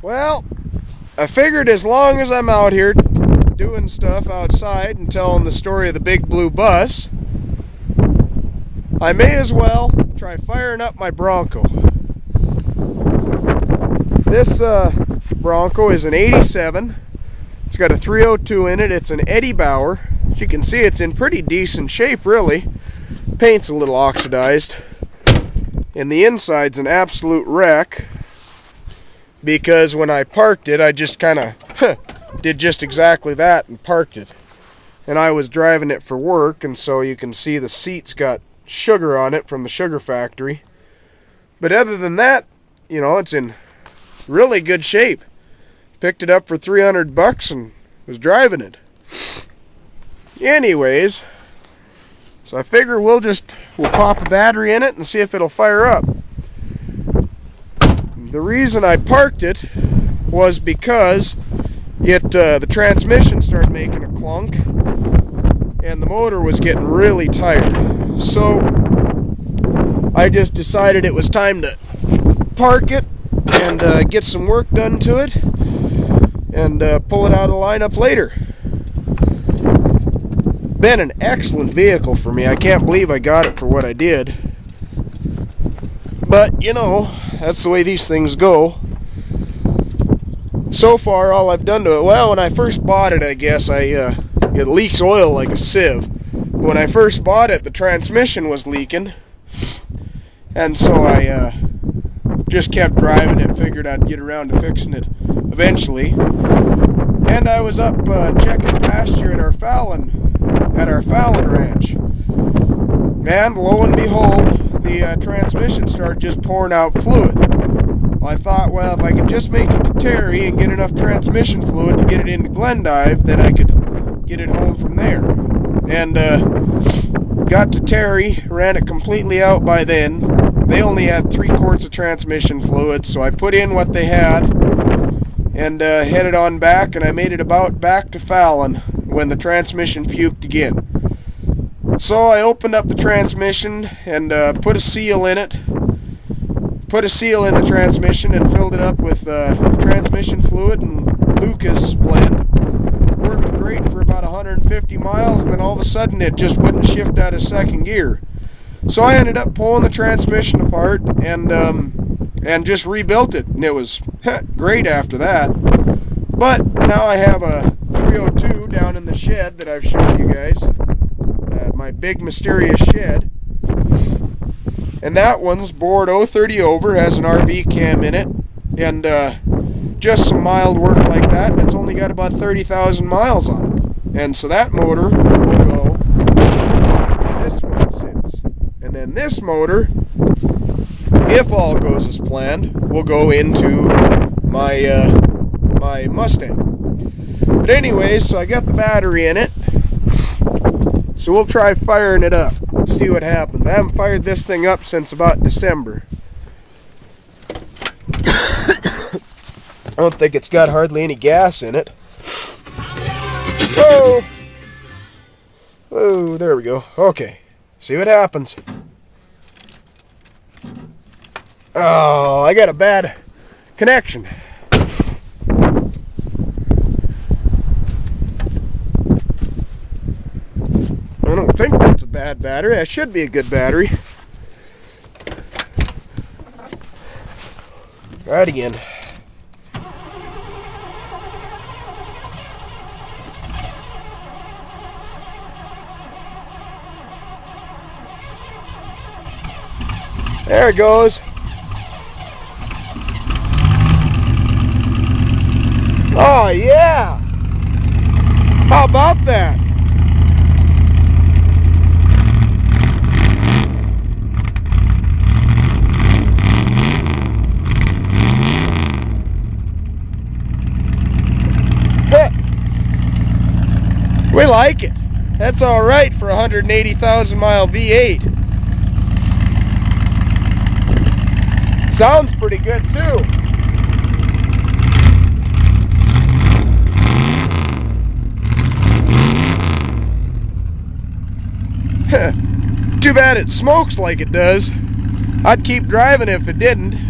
Well, I figured as long as I'm out here doing stuff outside and telling the story of the big blue bus, I may as well try firing up my Bronco. This Bronco is an 87. It's got a 302 in it. It's an Eddie Bauer. As you can see, it's in pretty decent shape, really. Paint's a little oxidized. And the inside's an absolute wreck, because when I parked it, I just kind of did just exactly that and parked it. And I was driving it for work, and so you can see the seat's got sugar on it from the sugar factory. But other than that, you know, it's in really good shape. Picked it up for $300 and was driving it. Anyways, so I figure we'll pop a battery in it and see if it'll fire up. The reason I parked it was because the transmission started making a clunk and the motor was getting really tired. So I just decided it was time to park it and get some work done to it and pull it out of the lineup later. Been an excellent vehicle for me. I can't believe I got it for what I did. But, you know, that's the way these things go. So far, all I've done to it, well, when I first bought it, I guess, it leaks oil like a sieve. When I first bought it, the transmission was leaking. And so I just kept driving it, figured I'd get around to fixing it eventually. And I was up checking pasture at our Fallon ranch. And lo and behold, the transmission started just pouring out fluid. Well, I thought, well, if I could just make it to Terry and get enough transmission fluid to get it into Glendive, then I could get it home from there. And got to Terry, ran it completely out by then. They only had 3 quarts of transmission fluid, so I put in what they had and headed on back, and I made it about back to Fallon when the transmission puked again. So I opened up the transmission and put a seal in it. Put a seal in the transmission and filled it up with transmission fluid and Lucas blend. Worked great for about 150 miles, and then all of a sudden it just wouldn't shift out of second gear. So I ended up pulling the transmission apart and just rebuilt it, and it was great after that. But now I have a 302 down in the shed that I've shown you guys, my big mysterious shed, and that one's bored 030 over, has an RV cam in it, and just some mild work like that, and it's only got about 30,000 miles on it. And so that motor will go this way it sits, and then this motor, if all goes as planned, will go into my my Mustang. But anyways, so I got the battery in it, so we'll try firing it up, see what happens. I haven't fired this thing up since about December. I don't think it's got hardly any gas in it. Whoa! Oh, there we go. Okay, see what happens. Oh, I got a bad connection. I don't think that's a bad battery. That should be a good battery. Try it again. There it goes. Oh yeah! How about that? We like it. That's all right for a 180,000 mile V8. Sounds pretty good too. Too bad it smokes like it does. I'd keep driving if it didn't.